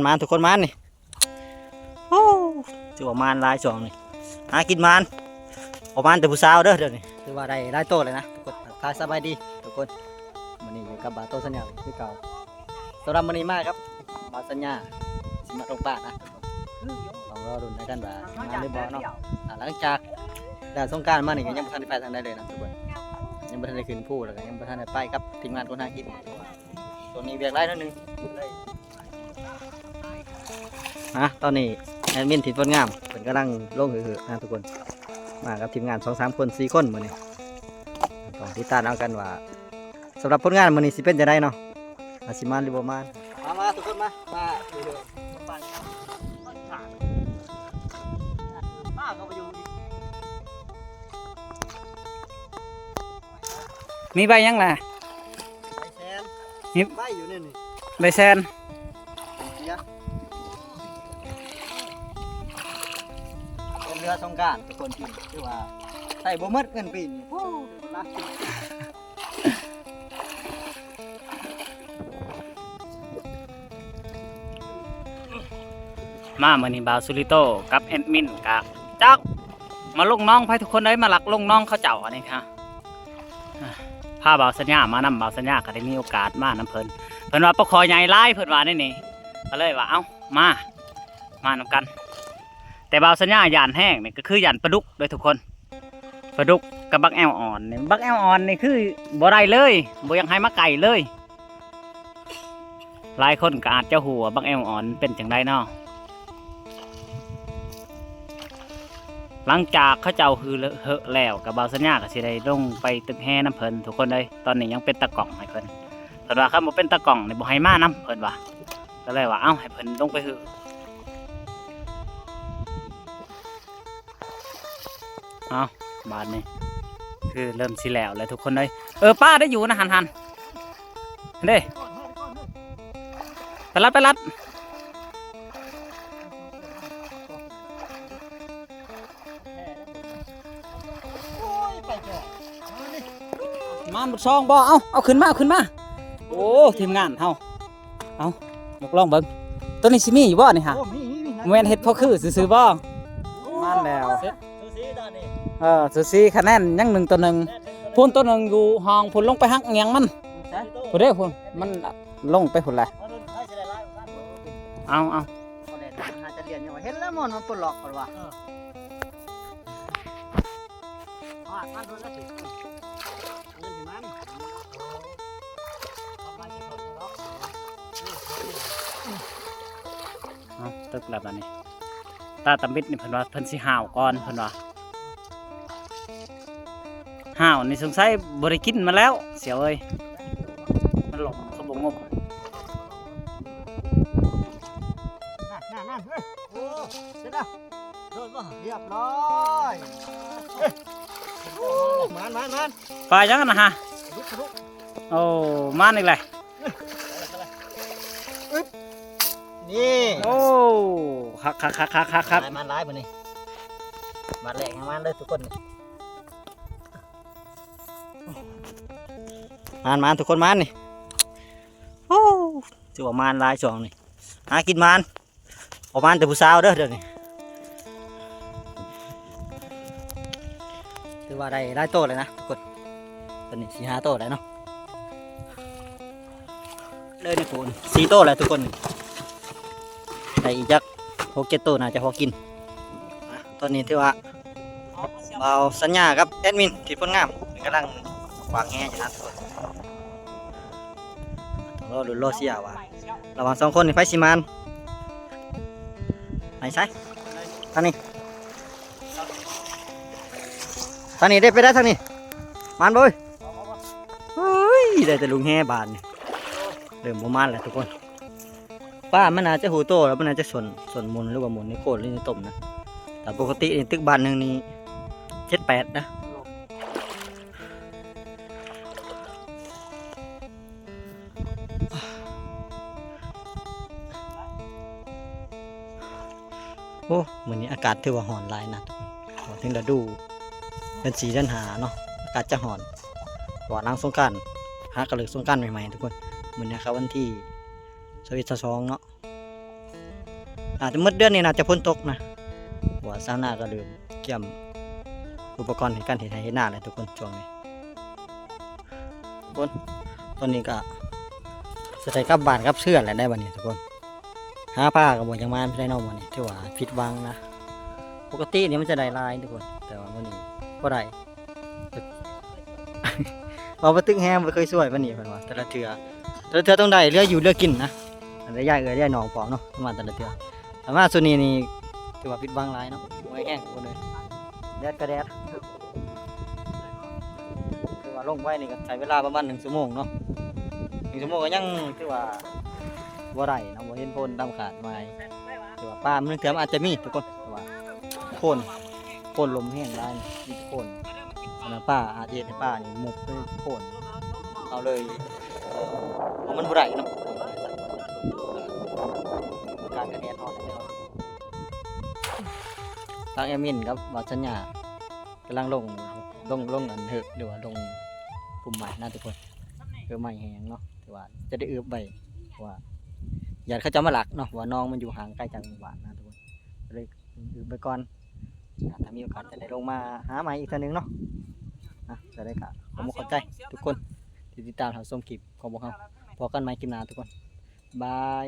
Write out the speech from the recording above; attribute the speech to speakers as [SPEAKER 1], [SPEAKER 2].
[SPEAKER 1] มานทุกคนมานนี่โอ้ถือว่ามานลายช่องนี่หากินมานประมาณแต่ผู้สาวเด้อเดี๋ยวนี้ถือว่าได้หลายโตเลยนะทุกคนทายสบายดีทุกคนวันนี้อยู่กับบาโตสัญญาที่เก่าสำหรับวันนี้มากครับบาสัญญาสิมาตรงป่านะลองรอดูในกันว่ามาหรือบ่เนาะหลังจากด่านสงกรานต์มานี่ก็ยังบ่ทันได้ไปทางใดเลยนะทุกคนยังบ่ทันได้ขึ้นภูแล้วก็ยังบ่ทันได้ไปกับทีมงานคนหากินตัวนี้เวียกไล่นิดนึงตอนนี้แอดมินถิ่นฝนงามเพิ่นกำลังลงหือๆนะทุกคนมากับทีมงาน 2-3 คน 4 คนมื้อนี้ต้องติดตามเอากันว่าสำหรับผลงานมื้อนี้สิเป็นจังไดเนาะอาสิมานหรือบ่มานมาทุกคนมาเรื่อยๆมาก็ไปอยู่
[SPEAKER 2] มีใบยังล่ะ
[SPEAKER 1] ใบแซนใบอยู่นี่นี่
[SPEAKER 2] ใบแซน
[SPEAKER 1] เป็นเรือสงกรานต์ทุกคนกินคือว่าใส่บ่หมดเงินปีนี้โอ้รักจริง
[SPEAKER 2] มาเมื่อนี้บ่าวสุริโตกับแอดมินกะจักมาลงน้องให้ทุกคนได้มาหลักลงน้องเขาเจ้าอันนี้ค่ะพาบ่าวสัญญามานำบ่าวสัญญาก็ได้มีโอกาสมาน้ำเพิ่นว่าปลาคอใหญ่ไล่เพิ่นว่านี่ก็เลยว่าเอ้ามานำกันแต่บ่าวสัญญาหยานแห้งนี่ก็คือหยานปลาดุกโดยทุกคนปลาดุกกับบักแอวอ่อนนี่บักแอวอ่อนนี่คือบ่ได้เลยบ่ยังให้มาไก่เลยหลายคนก็อาจจะหัวบักแอวอ่อนเป็นจังไดเนาะหลังจากเขาเจ้าคือเหอะแล้วกับบ่าวสัญญาก็สิได้ลงไปตึกแห่น้ำเพิ่นทุกคนเลยตอนนี้ยังเป็นตะกล่องให้เพิ่นว่าครับบ่เป็นตะกล่องนี่บ่ให้มาน้ำเพิ่นว่าก็เลยว่าเอ้าให้เพิ่นลงไปเหอะเอาบาดนี้คือเริ่มสิแล้วเลยทุกคนเลยป้าได้อยู่นะหันเด้ไปรัดมาบุดซองบ่เอาขึ้นมาโอ้ทีมงานเอายกลองเบิ่งตัวนี้สิมีอยู่บ่นี่ฮะแม่นเฮ็ดพอคือซื่อๆบ่มาแล้วซูซี่คะแนนยัง1-1พุ่นตัวหนึ่งอยู่ห้องพุ่นลงไปหักเงียงมันพุ่นเด้พุ่นมันลงไปพุ่นแหละเอา
[SPEAKER 1] จะเรียนยังไงเห็นแล้วมันปลดล็อกก่อนว่ะ
[SPEAKER 2] ตึกแล้วบัดนี้ตาตำบิดนี่เพิ่นว่าเพิ่นสิห่าวก่อนเพิ่นว่าห่าวนี่สงสัยบ่ได้กินมาแล้วเสียวเอ้ยมันหลงเขาบ่งบ
[SPEAKER 1] นั่นเฮ้ยโอ้เสร็จแล้วโดนป่ะเรียบร้อยมัน
[SPEAKER 2] ปลายังนะฮะโอ้มันอีกเลย
[SPEAKER 1] นี่
[SPEAKER 2] โอ้คัก
[SPEAKER 1] มันร้ายมานี่มาแหลกให้มันเลยทุกคนมันทุกคนมันนี่โอ้ถือว่ามันลายช่องนี่หากินมันประมาณแต่ผู้สาวเด้อเดี๋ยวนี้ถือว่าได้หลายโตเลยนะทุกคนตอนนี้4-5 โตแล้วเนาะเลยนี่คุณ4 โตแล้วทุกคนได้อีกจัก6-7 โตน่าจะพอกินตอนนี้ถือว่าเราสัญญากับแอดมินที่ผลงามกำลังวางแง่อยู่นะทุกคนรอลุ้นรอเสียว่าระหว่าง2 คนนี่ไฟสิมันไหนใช่ทางนี้ได้ไปได้ทางนี้มันบ่เฮ้ยได้แต่ลุงแห่บานนี่เริ่มประมาณแล้วทุกคนป้ามันอาจจะหูโตแล้วมันอาจจะส่วนมุนหรือว่ามุนในโคตรหรือในต้มนะแต่ปกติในตึกบานหนึ่งนี่7-8นะโอ้เหมือนนี้อากาศถือว่าร้อนหลายนะถึงฤดูเป็น4 เดือน5เนาะอากาศจะร้อนว่าล้างสงกรานต์หากระลึกสงกรานต์ใหม่ๆทุกคนเหมือนนี้ครับวันที่22เนาะ อาจจะมืดเดือนนี้น่าจะพ้นตกนะว่าซาวนาก็เริ่มเกี่ยมอุปกรณ์ในการเห็นไห้เห็นหน้าเลยทุกคนช่วงนี้ทุกคนตอนนี้ก็จะได้กลับบ้านกลับเชื่อนแล้วได้วันนี้ทุกคนหาปลากับบ่ยังมาไม่ได้นอกวันนี้ที่ว่าผิดหวังนะปกติเนี่ยมันจะได้ลายทุกคนแต่ว่าวันนี้ก็ได้ เอาไปตึกแฮมไปเคยช่วยวันนี้เพิ่นว่าแต่ละเทือต้องได้เรืออยู่เรือกินนะอันนี้ย่ายย่ายหนองปอมเนาะประมาณแต่ละเทือแต่ว่าส่วนนี้นี่ถือว่าผิดหวังหลายเนาะไว้แห้งทุกคนเลยแดดก็แดดถือว่าลงไว้นี่ก็ใช้เวลาประมาณ1 ชั่วโมงเนาะ1 ชั่วโมงก็ยังถือว่าบ่ได้เนาะบ่เห็นโพนดำขาดไม้ถือว่าปลามันเถื่อมนอาจจะมีทุกคนแต่ว่าโพนลมแห้งหลายมีโพนอันนั้นป้าอาจจะเฮ็ดให้ป้านี่มุกไปโพนเอาเลยเพราะมันบ่ได้เนาะการกระแดดร้อนเลยเนาะทางแอมินครับว่าสัญญากำลังลงอันเถอะหรือว่าลงปุ่มใหม่นะทุกคนใหม่แหงเนาะแต่ว่าจะได้ไปว่าอย่าเขาจะมาหลักเนาะว่าน้องมันอยู่ห่างไกลจากหมู่บ้านนะทุกคนเลยไปก่อนถ้ามีโอกาสจะได้ลงมาหาใหม่อีกทีนึงเนาะจะได้กะผมเข้าใจทุกคนที่ติดตามทางส้มคลิปของพวกเขาพอกันใหม่คลิปหน้าทุกคนบาย